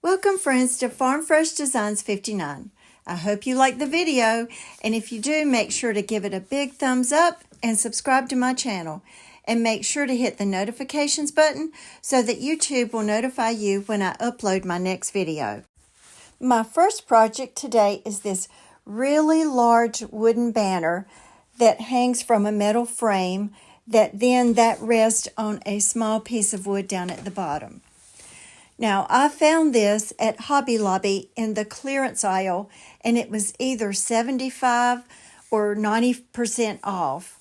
Welcome friends to Farm Fresh Designs 59. I hope you like the video, and if you do, make sure to give it a big thumbs up and subscribe to my channel. And make sure to hit the notifications button so that YouTube will notify you when I upload my next video. My first project today is this really large wooden banner that hangs from a metal frame that rests on a small piece of wood down at the bottom. Now, I found this at Hobby Lobby in the clearance aisle, and it was either 75 or 90% off.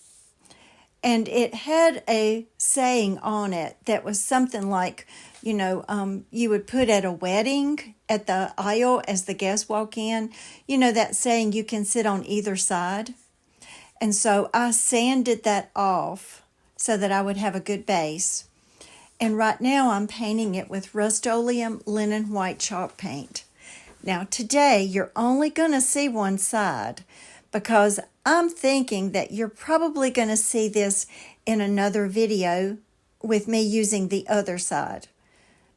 And it had a saying on it that was something like, you would put at a wedding at the aisle as the guests walk in. You know that saying, you can sit on either side. And so I sanded that off so that I would have a good base. And right now I'm painting it with Rust-Oleum linen white chalk paint. Now today you're only going to see one side because I'm thinking that you're probably going to see this in another video with me using the other side.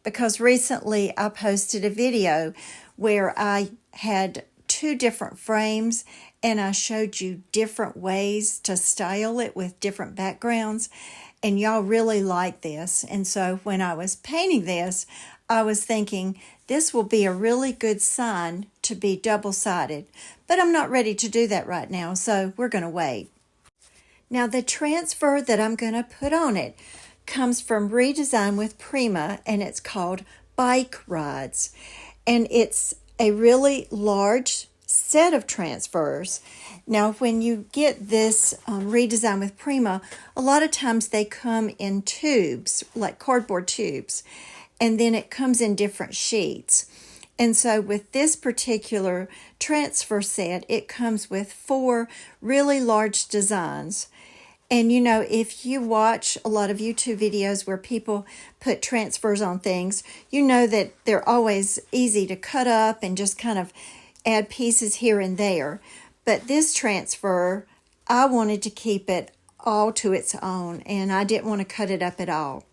Because recently I posted a video where I had two different frames and I showed you different ways to style it with different backgrounds. And y'all really like this. And so when I was painting this, I was thinking this will be a really good sign to be double-sided. But I'm not ready to do that right now, so we're going to wait. Now the transfer that I'm going to put on it comes from Redesign with Prima, and it's called Bike Rides. And it's a really large set of transfers. Now when you get this Redesign with Prima, a lot of times they come in tubes, like cardboard tubes, and then it comes in different sheets. And so with this particular transfer set, it comes with 4 really large designs. And if you watch a lot of YouTube videos where people put transfers on things, you know that they're always easy to cut up and just kind of add pieces here and there. But this transfer, I wanted to keep it all to its own, and I didn't want to cut it up at all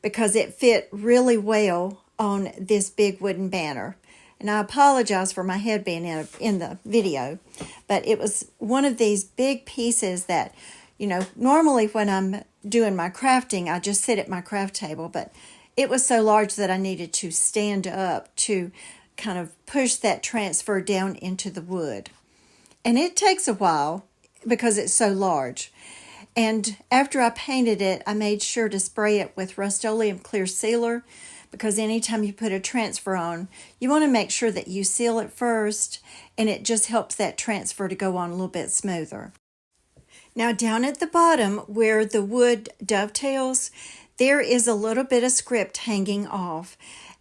because it fit really well on this big wooden banner. And I apologize for my head being in the video, but it was one of these big pieces that, normally when I'm doing my crafting, I just sit at my craft table, but it was so large that I needed to stand up to kind of push that transfer down into the wood. And it takes a while because it's so large. And after I painted it, I made sure to spray it with Rust-Oleum clear sealer, because anytime you put a transfer on, you want to make sure that you seal it first, and it just helps that transfer to go on a little bit smoother. Now down at the bottom where the wood dovetails, there is a little bit of script hanging off.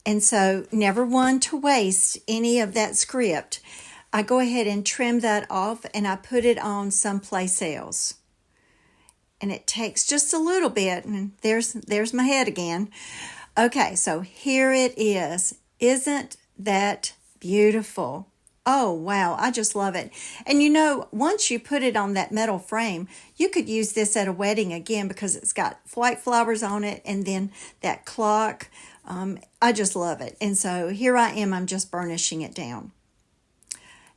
And so never one to waste any of that script. I go ahead and trim that off and I put it on someplace else. And it takes just a little bit, and there's my head again. Okay, so here it is. Isn't that beautiful? Oh, wow, I just love it. And once you put it on that metal frame, you could use this at a wedding again because it's got white flowers on it and then that clock. I just love it. And so here I am, I'm just burnishing it down.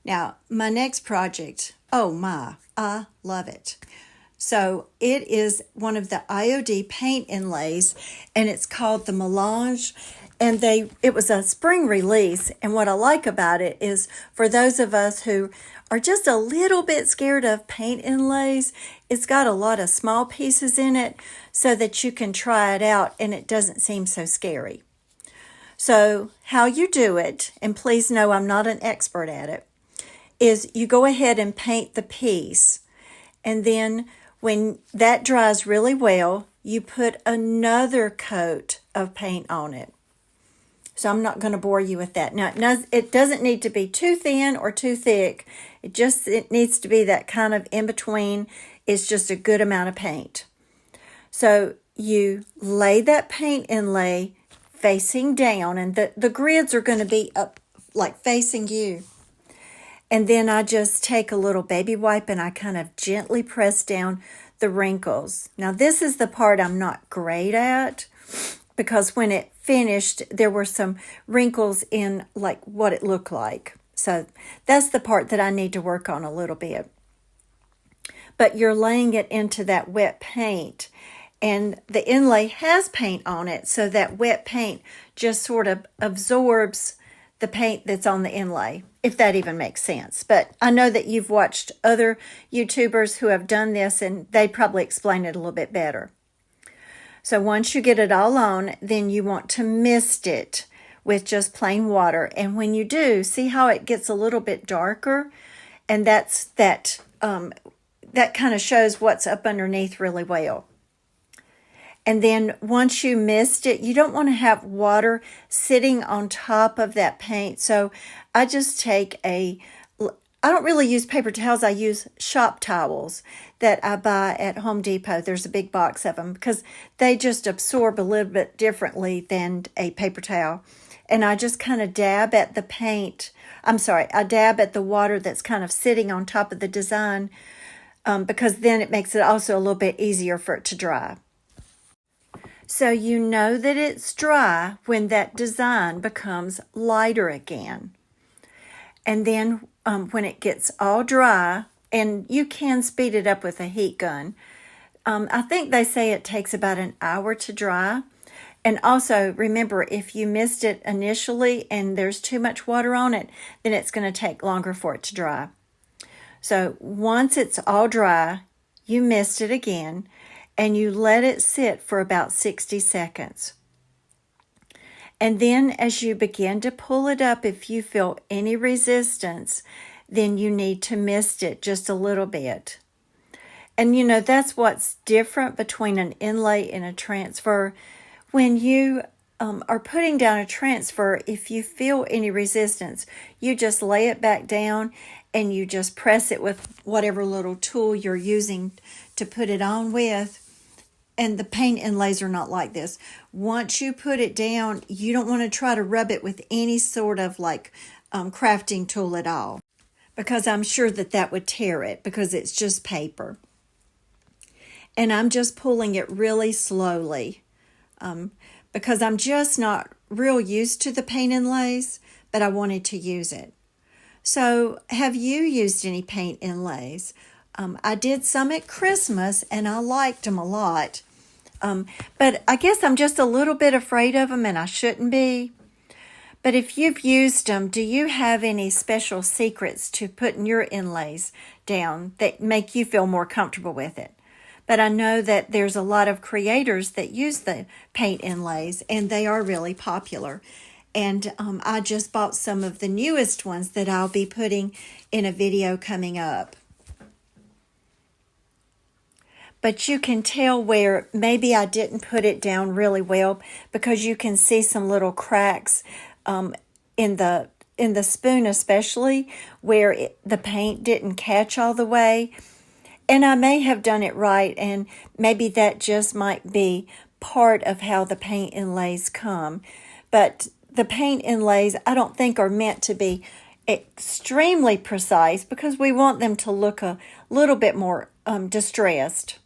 Now, my next project, oh my, I love it. So it is one of the IOD paint inlays, and it's called the Melange. And it was a spring release, and what I like about it is for those of us who are just a little bit scared of paint inlays, it's got a lot of small pieces in it so that you can try it out and it doesn't seem so scary. So how you do it, and please know I'm not an expert at it, is you go ahead and paint the piece, and then when that dries really well, you put another coat of paint on it. So I'm not going to bore you with that. Now, it doesn't need to be too thin or too thick. It needs to be that kind of in between. It's just a good amount of paint. So you lay that paint inlay facing down, and the grids are going to be up like facing you. And then I just take a little baby wipe and I kind of gently press down the wrinkles. Now this is the part I'm not great at, because when it finished, there were some wrinkles in like what it looked like. So that's the part that I need to work on a little bit. But you're laying it into that wet paint, and the inlay has paint on it, so that wet paint just sort of absorbs the paint that's on the inlay, if that even makes sense. But I know that you've watched other YouTubers who have done this, and they probably explain it a little bit better. So once you get it all on, then you want to mist it with just plain water. And when you do, see how it gets a little bit darker? And that kind of shows what's up underneath really well. And then once you mist it, you don't want to have water sitting on top of that paint. So I just take I don't really use paper towels. I use shop towels that I buy at Home Depot. There's a big box of them because they just absorb a little bit differently than a paper towel. And I just kind of dab at the paint. I dab at the water that's kind of sitting on top of the design because then it makes it also a little bit easier for it to dry. So you know that it's dry when that design becomes lighter again. And then when it gets all dry, and you can speed it up with a heat gun. I think they say it takes about an hour to dry. And also, remember, if you mist it initially and there's too much water on it, then it's going to take longer for it to dry. So once it's all dry, you mist it again, and you let it sit for about 60 seconds. And then as you begin to pull it up, if you feel any resistance, then you need to mist it just a little bit. And you know, that's what's different between an inlay and a transfer. When you are putting down a transfer, if you feel any resistance, you just lay it back down and you just press it with whatever little tool you're using to put it on with. And the paint inlays are not like this. Once you put it down, you don't want to try to rub it with any sort of like crafting tool at all, because I'm sure that would tear it because it's just paper. And I'm just pulling it really slowly because I'm just not real used to the paint inlays, but I wanted to use it. So have you used any paint inlays? I did some at Christmas and I liked them a lot. But I guess I'm just a little bit afraid of them, and I shouldn't be. But if you've used them, do you have any special secrets to putting your inlays down that make you feel more comfortable with it? But I know that there's a lot of creators that use the paint inlays, and they are really popular. And I just bought some of the newest ones that I'll be putting in a video coming up. But you can tell where maybe I didn't put it down really well because you can see some little cracks in the spoon, especially where the paint didn't catch all the way. And I may have done it right, and maybe that just might be part of how the paint inlays come. But the paint inlays, I don't think are meant to be extremely precise because we want them to look a little bit more distressed.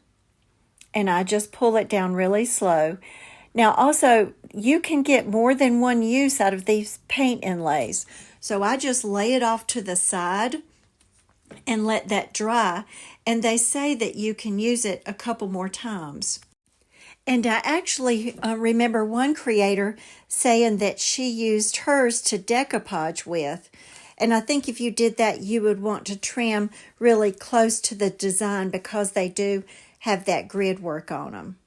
And I just pull it down really slow. Now also, you can get more than one use out of these paint inlays. So I just lay it off to the side and let that dry. And they say that you can use it a couple more times. And I actually remember one creator saying that she used hers to decoupage with. And I think if you did that, you would want to trim really close to the design because they do have that grid work on them.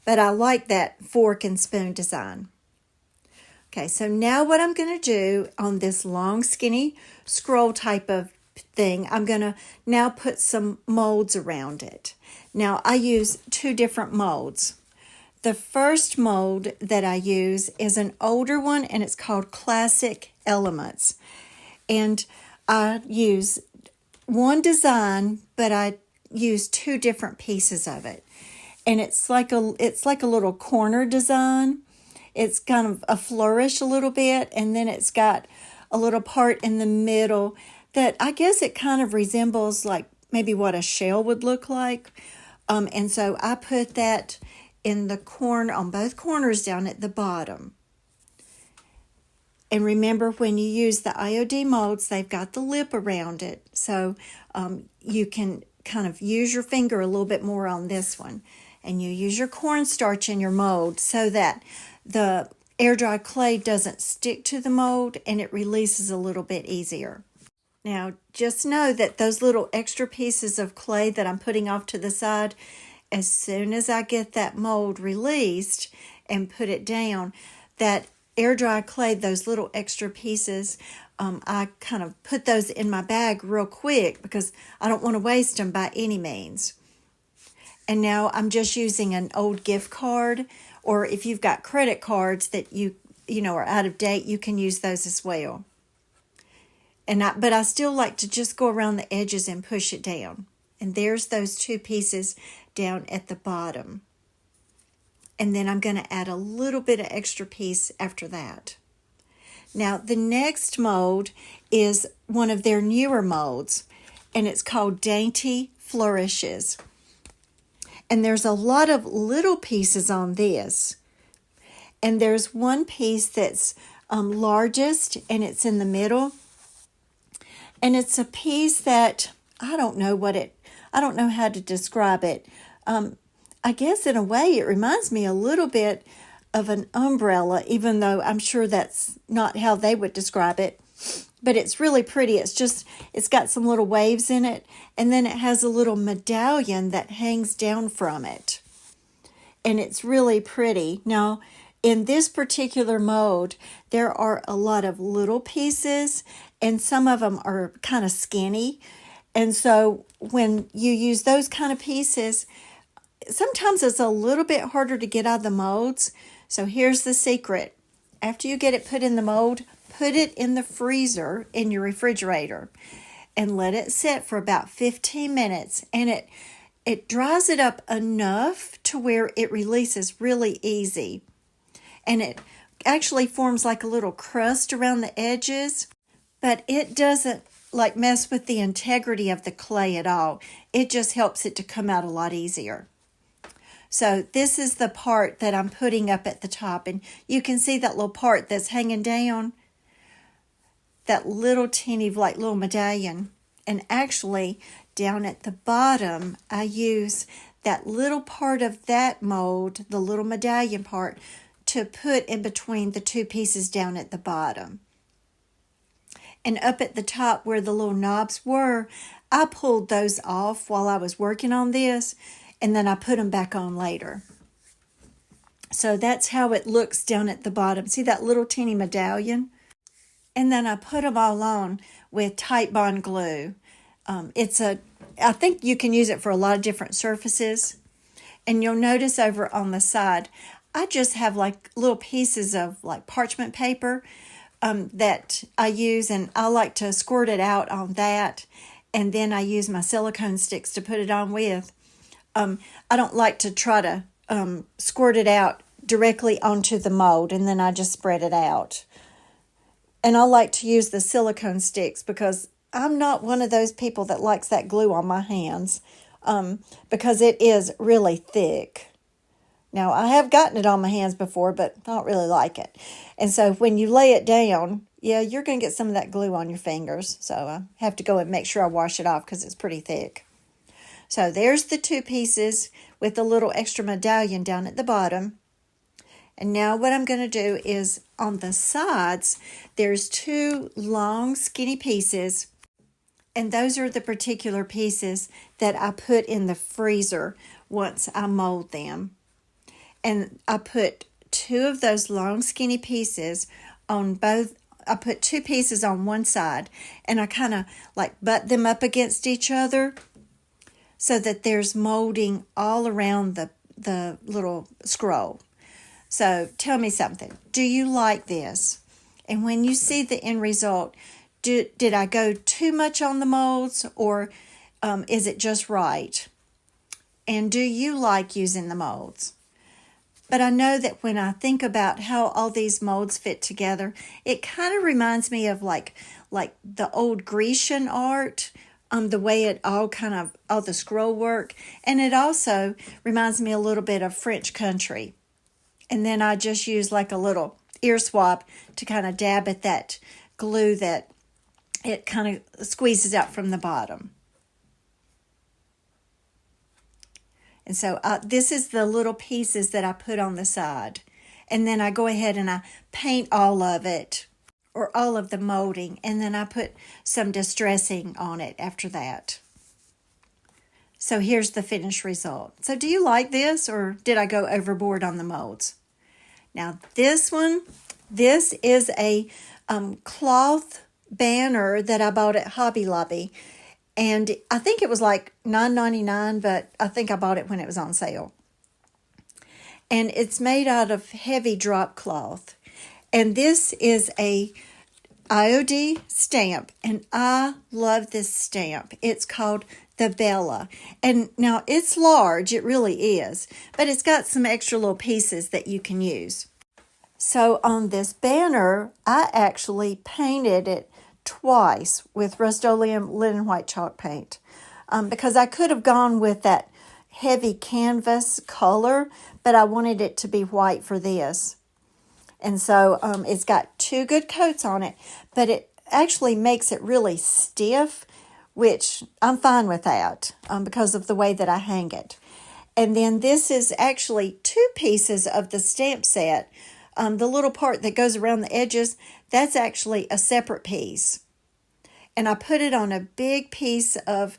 But I like that fork and spoon design. Okay, so now what I'm going to do on this long skinny scroll type of thing, I'm going to now put some molds around it. Now I use two different molds. The first mold that I use is an older one, and it's called Classic Elements. And I use one design, but I use two different pieces of it. And it's like a little corner design. It's kind of a flourish a little bit, and then it's got a little part in the middle that I guess it kind of resembles like maybe what a shell would look like. And so I put that in the corner, on both corners down at the bottom. And remember, when you use the IOD molds, they've got the lip around it. So you can kind of use your finger a little bit more on this one. And you use your cornstarch in your mold so that the air dry clay doesn't stick to the mold and it releases a little bit easier. Now, just know that those little extra pieces of clay that I'm putting off to the side, as soon as I get that mold released and put it down, that air dry clay, those little extra pieces, I kind of put those in my bag real quick because I don't want to waste them by any means. And now I'm just using an old gift card, or if you've got credit cards that you know are out of date, you can use those as well. But I still like to just go around the edges and push it down. And there's those two pieces down at the bottom. And then I'm going to add a little bit of extra piece after that. Now, the next mold is one of their newer molds, and it's called Dainty Flourishes. And there's a lot of little pieces on this. And there's one piece that's largest, and it's in the middle. And it's a piece that, I don't know how to describe it. I guess in a way it reminds me a little bit of an umbrella, even though I'm sure that's not how they would describe it. But it's really pretty. It's got some little waves in it, and then it has a little medallion that hangs down from it. And it's really pretty. Now, in this particular mold, there are a lot of little pieces, and some of them are kind of skinny. And so when you use those kind of pieces, sometimes it's a little bit harder to get out of the molds. So here's the secret. After you get it put in the mold, put it in the freezer in your refrigerator and let it sit for about 15 minutes. And it dries it up enough to where it releases really easy. And it actually forms like a little crust around the edges, but it doesn't like mess with the integrity of the clay at all. It just helps it to come out a lot easier. So this is the part that I'm putting up at the top, and you can see that little part that's hanging down, that little teeny like little medallion. And actually down at the bottom, I use that little part of that mold, the little medallion part, to put in between the two pieces down at the bottom. And up at the top where the little knobs were, I pulled those off while I was working on this, and then I put them back on later. So that's how it looks down at the bottom. See that little teeny medallion? And then I put them all on with Titebond glue. I think you can use it for a lot of different surfaces. And you'll notice over on the side, I just have like little pieces of like parchment paper that I use, and I like to squirt it out on that. And then I use my silicone sticks to put it on with. I don't like to try to squirt it out directly onto the mold, and then I just spread it out. And I like to use the silicone sticks because I'm not one of those people that likes that glue on my hands because it is really thick. Now, I have gotten it on my hands before, but I don't really like it. And so when you lay it down, yeah, you're going to get some of that glue on your fingers. So I have to go and make sure I wash it off because it's pretty thick. So there's the two pieces with the little extra medallion down at the bottom. And now what I'm going to do is on the sides, there's two long skinny pieces. And those are the particular pieces that I put in the freezer once I mold them. And I put two of those long skinny pieces on both. I put two pieces on one side, and I kind of like butt them up against each other so that there's molding all around the little scroll. So tell me something. Do you like this? And when you see the end result, did I go too much on the molds, or is it just right? And do you like using the molds? But I know that when I think about how all these molds fit together, it kind of reminds me of like the old Grecian art, the way it all the scroll work. And it also reminds me a little bit of French country. And then I just use like a little ear swab to kind of dab at that glue that it kind of squeezes out from the bottom. And so this is the little pieces that I put on the side. And then I go ahead and I paint all of it, or all of the molding, and then I put some distressing on it after that. So here's the finished result. So do you like this, or did I go overboard on the molds? Now this one, this is a cloth banner that I bought at Hobby Lobby. And I think it was like $9.99, but I think I bought it when it was on sale. And it's made out of heavy drop cloth. And this is a IOD stamp, and I love this stamp. It's called the Bella. And now it's large, it really is, but it's got some extra little pieces that you can use. So on this banner, I actually painted it twice with Rust-Oleum linen white chalk paint, because I could have gone with that heavy canvas color, but I wanted it to be white for this. And so it's got 2 good coats on it, but it actually makes it really stiff, which I'm fine with that because of the way that I hang it. And then this is actually 2 pieces of the stamp set. The little part that goes around the edges, that's actually a separate piece. And I put it on a big piece of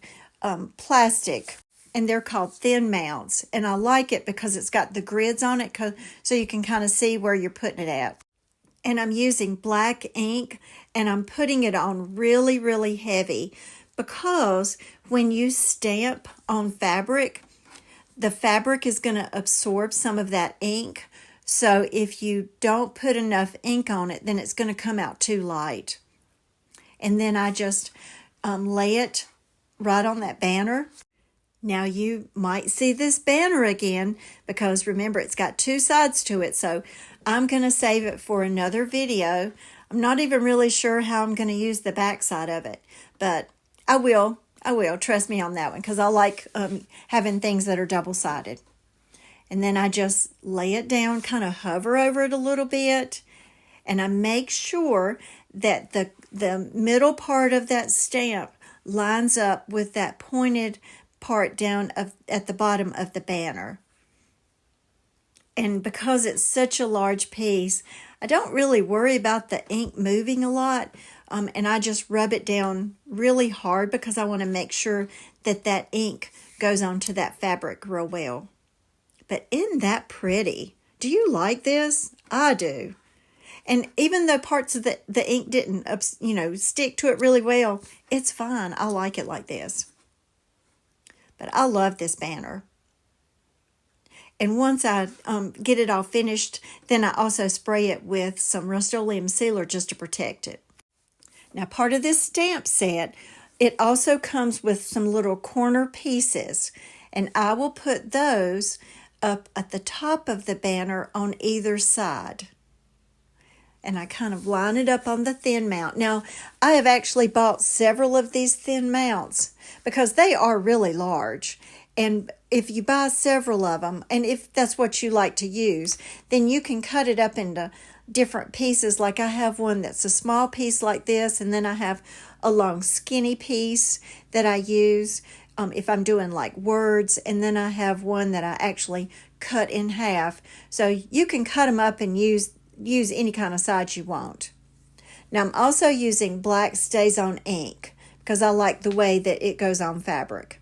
plastic, and they're called thin mounts. And I like it because it's got the grids on it, so you can kind of see where you're putting it at. And I'm using black ink, and I'm putting it on really, really heavy, because when you stamp on fabric, the fabric is going to absorb some of that ink. So if you don't put enough ink on it, then it's going to come out too light. And then I just lay it right on that banner. Now you might see this banner again, because remember, it's got 2 sides to it. So I'm going to save it for another video. I'm not even really sure how I'm going to use the back side of it, but I will. Trust me on that one, because I like having things that are double-sided. And then I just lay it down, kind of hover over it a little bit, and I make sure that the middle part of that stamp lines up with that pointed part down at the bottom of the banner. And because it's such a large piece, I don't really worry about the ink moving a lot, and I just rub it down really hard because I want to make sure that that ink goes onto that fabric real well. But isn't that pretty? Do you like this? I do. And even though parts of the ink didn't, stick to it really well, it's fine. I like it like this. But I love this banner. And once I get it all finished, then I also spray it with some Rust-Oleum sealer just to protect it. Now, part of this stamp set, it also comes with some little corner pieces. And I will put those up at the top of the banner on either side. And I kind of line it up on the thin mount. Now, I have actually bought several of these thin mounts because they are really large. And if you buy several of them, and if that's what you like to use, then you can cut it up into different pieces. Like I have one that's a small piece like this, and then I have a long skinny piece that I use if I'm doing like words, and then I have one that I actually cut in half. So you can cut them up and use any kind of size you want. Now I'm also using black StazOn ink because I like the way that it goes on fabric.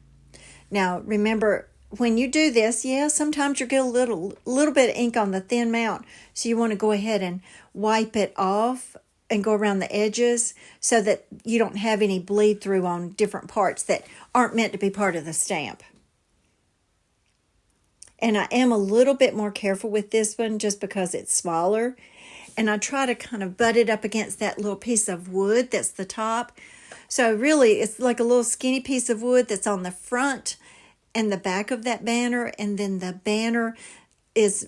Now remember, when you do this, sometimes you get a little bit of ink on the thin mount, so you want to go ahead and wipe it off and go around the edges so that you don't have any bleed through on different parts that aren't meant to be part of the stamp. And I am a little bit more careful with this one just because it's smaller. And I try to kind of butt it up against that little piece of wood that's the top. So really, it's like a little skinny piece of wood that's on the front and the back of that banner. And then the banner is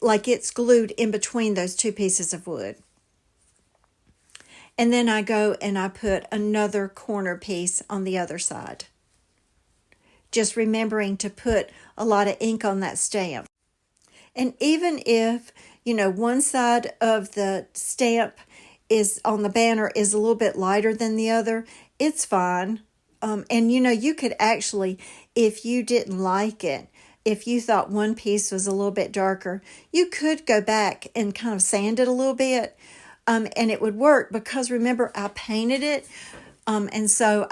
like it's glued in between those 2 pieces of wood. And then I go and I put another corner piece on the other side. Just remembering to put a lot of ink on that stamp. And even if, one side of the stamp is on the banner is a little bit lighter than the other, it's fine. And you could actually, if you didn't like it, if you thought one piece was a little bit darker, you could go back and kind of sand it a little bit, and it would work, because remember, I painted it, and so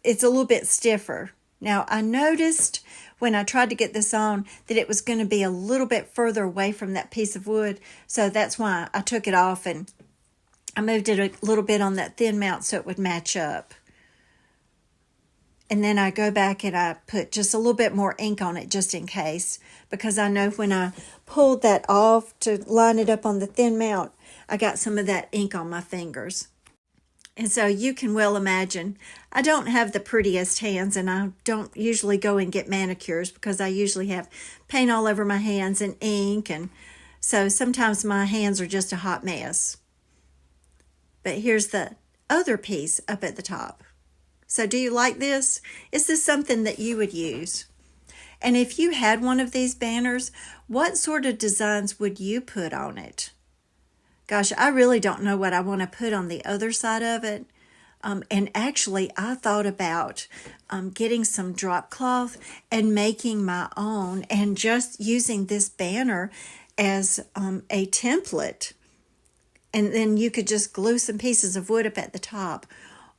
it's a little bit stiffer. Now, I noticed when I tried to get this on that it was going to be a little bit further away from that piece of wood, so that's why I took it off and I moved it a little bit on that thin mount so it would match up. And then I go back and I put just a little bit more ink on it just in case, because I know when I pulled that off to line it up on the thin mount, I got some of that ink on my fingers. And so you can well imagine, I don't have the prettiest hands, and I don't usually go and get manicures because I usually have paint all over my hands and ink, and so sometimes my hands are just a hot mess. But here's the other piece up at the top. So do you like this? Is this something that you would use? And if you had one of these banners, what sort of designs would you put on it? Gosh, I really don't know what I want to put on the other side of it. And actually, I thought about getting some drop cloth and making my own and just using this banner as a template. And then you could just glue some pieces of wood up at the top.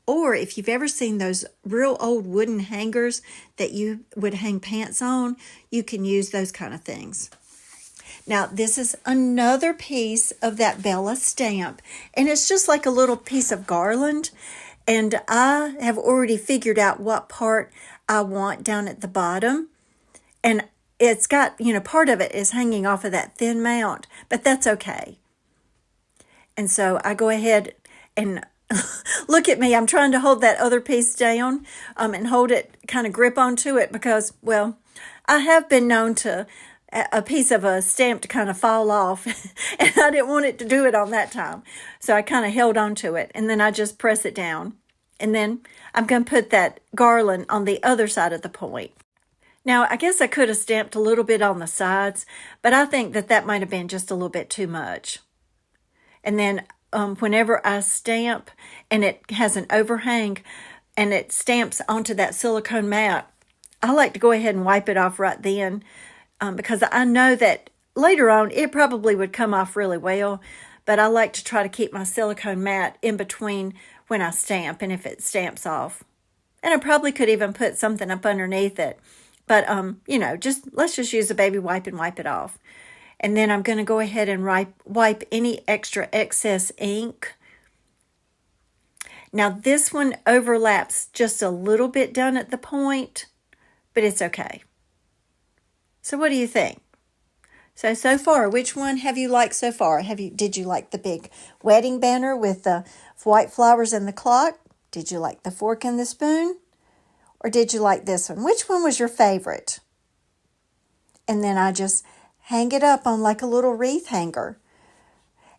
Or if you've ever seen those real old wooden hangers that you would hang pants on, you can use those kind of things. Now, this is another piece of that Bella stamp, and it's just like a little piece of garland. And I have already figured out what part I want down at the bottom. And it's got, part of it is hanging off of that thin mount, but that's okay. And so I go ahead and look at me, I'm trying to hold that other piece down and hold it, kind of grip onto it, because, well, I have been known to a piece of a stamp to kind of fall off, and I didn't want it to do it on that time. So I kind of held onto it, and then I just press it down. And then I'm going to put that garland on the other side of the point. Now, I guess I could have stamped a little bit on the sides, but I think that might have been just a little bit too much. And then whenever I stamp and it has an overhang and it stamps onto that silicone mat, I like to go ahead and wipe it off right then, because I know that later on it probably would come off really well, but I like to try to keep my silicone mat in between when I stamp and if it stamps off. And I probably could even put something up underneath it, but let's just use a baby wipe and wipe it off. And then I'm going to go ahead and wipe any extra excess ink. Now this one overlaps just a little bit down at the point, but it's okay. So what do you think? So far, which one have you liked so far? Did you like the big wedding banner with the white flowers and the clock? Did you like the fork and the spoon? Or did you like this one? Which one was your favorite? And then I just hang it up on like a little wreath hanger.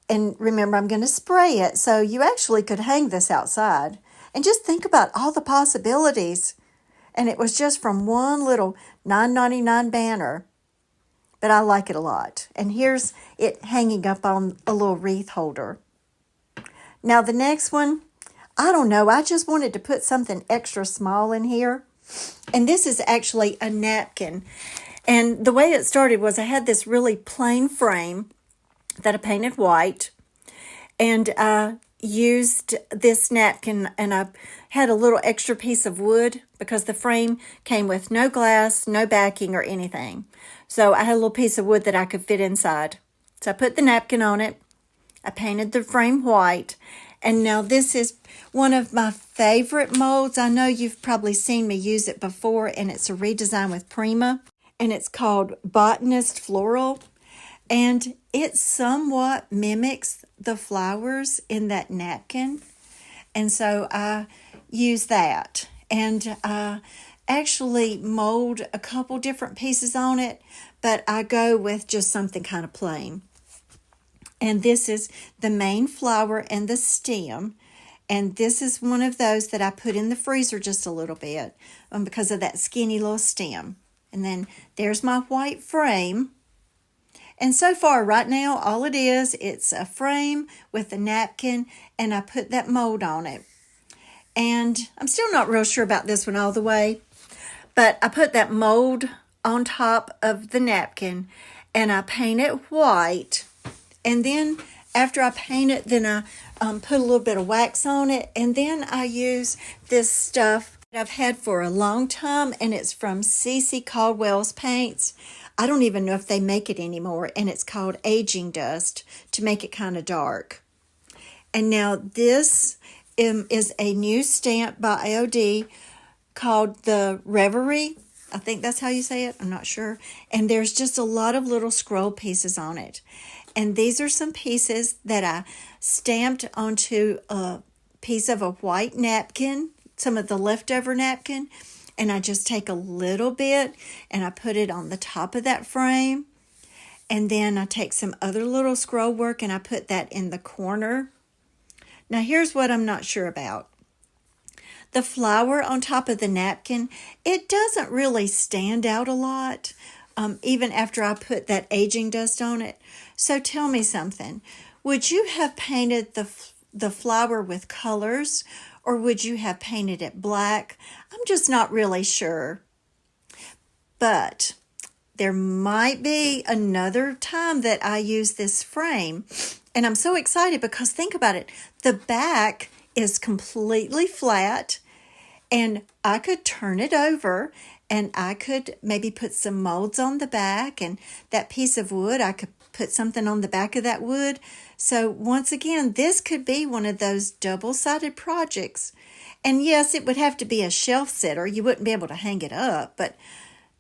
And remember, I'm going to spray it, so you actually could hang this outside. And just think about all the possibilities. And it was just from one little $9.99 banner. But I like it a lot. And here's it hanging up on a little wreath holder. Now the next one, I don't know. I just wanted to put something extra small in here. And this is actually a napkin. And the way it started was I had this really plain frame that I painted white. And I used this napkin, and I had a little extra piece of wood because the frame came with no glass, no backing or anything. So I had a little piece of wood that I could fit inside. So I put the napkin on it. I painted the frame white. And now this is one of my favorite molds. I know you've probably seen me use it before, and it's a redesign with Prima. And it's called Botanist Floral. And it somewhat mimics the flowers in that napkin. And so I use that. And I actually mold a couple different pieces on it, but I go with just something kind of plain. And this is the main flower and the stem. And this is one of those that I put in the freezer just a little bit because of that skinny little stem. And then there's my white frame. And so far, right now, all it is, it's a frame with a napkin, and I put that mold on it. And I'm still not real sure about this one all the way, but I put that mold on top of the napkin, and I paint it white. And then after I paint it, then I put a little bit of wax on it, and then I use this stuff that I've had for a long time, and it's from C.C. Caldwell's Paints. I don't even know if they make it anymore, and it's called Aging Dust to make it kind of dark. And now this is a new stamp by AOD called the Reverie. I think that's how you say it. I'm not sure. And there's just a lot of little scroll pieces on it. And these are some pieces that I stamped onto a piece of a white napkin, some of the leftover napkin. And I just take a little bit and I put it on the top of that frame. And then I take some other little scroll work and I put that in the corner. Now here's what I'm not sure about. The flower on top of the napkin, it doesn't really stand out a lot, even after I put that aging dust on it. So tell me something. Would you have painted the flower with colors, or would you have painted it black? I'm just not really sure. But there might be another time that I use this frame. And I'm so excited because think about it. The back is completely flat, and I could turn it over and I could maybe put some molds on the back, and that piece of wood, I could put something on the back of that wood. So once again, this could be one of those double-sided projects. And yes, it would have to be a shelf sitter. You wouldn't be able to hang it up, but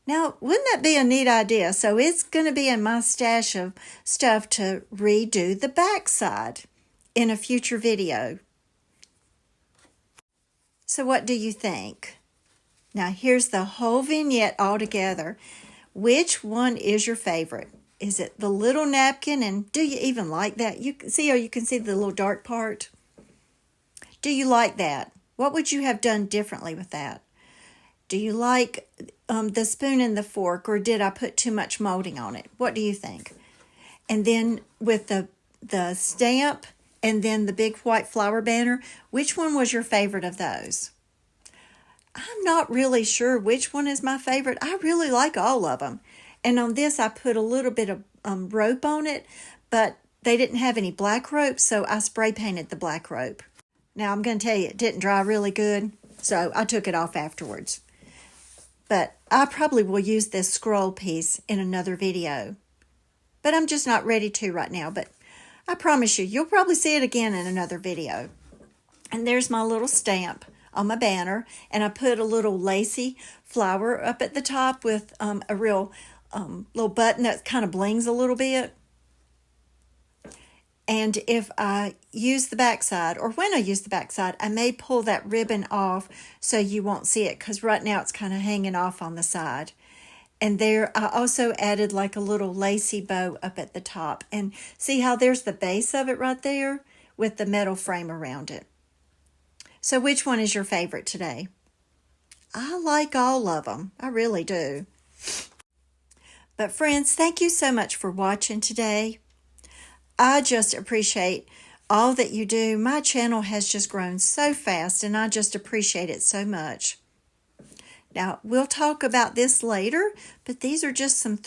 now, wouldn't that be a neat idea? So it's going to be in my stash of stuff to redo the backside in a future video. So what do you think? Now, here's the whole vignette all together. Which one is your favorite? Is it the little napkin? And do you even like that? You can see, or you can see the little dark part. Do you like that? What would you have done differently with that? Do you like the spoon and the fork, or did I put too much molding on it? What do you think? And then with the stamp and then the big white flower banner, which one was your favorite of those? I'm not really sure which one is my favorite. I really like all of them. And on this, I put a little bit of rope on it, but they didn't have any black rope, so I spray painted the black rope. Now, I'm going to tell you, it didn't dry really good, so I took it off afterwards. But I probably will use this scroll piece in another video. But I'm just not ready to right now, but I promise you, you'll probably see it again in another video. And there's my little stamp on my banner, and I put a little lacy flower up at the top with a real little button that kind of blings a little bit. And if I use the backside, or when I use the backside, I may pull that ribbon off so you won't see it, because right now it's kind of hanging off on the side. And there I also added like a little lacy bow up at the top. And see how there's the base of it right there with the metal frame around it. So which one is your favorite today? I like all of them. I really do. But friends, thank you so much for watching today. I just appreciate all that you do. My channel has just grown so fast, and I just appreciate it so much. Now, we'll talk about this later, but these are just some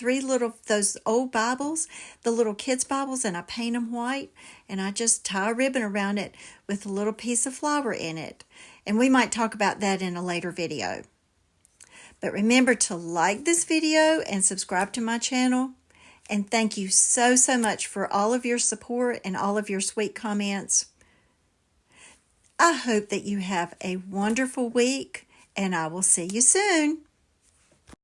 those old Bibles, the little kids' Bibles, and I paint them white, and I just tie a ribbon around it with a little piece of flower in it. And we might talk about that in a later video. But remember to like this video and subscribe to my channel. And thank you so, so much for all of your support and all of your sweet comments. I hope that you have a wonderful week, and I will see you soon.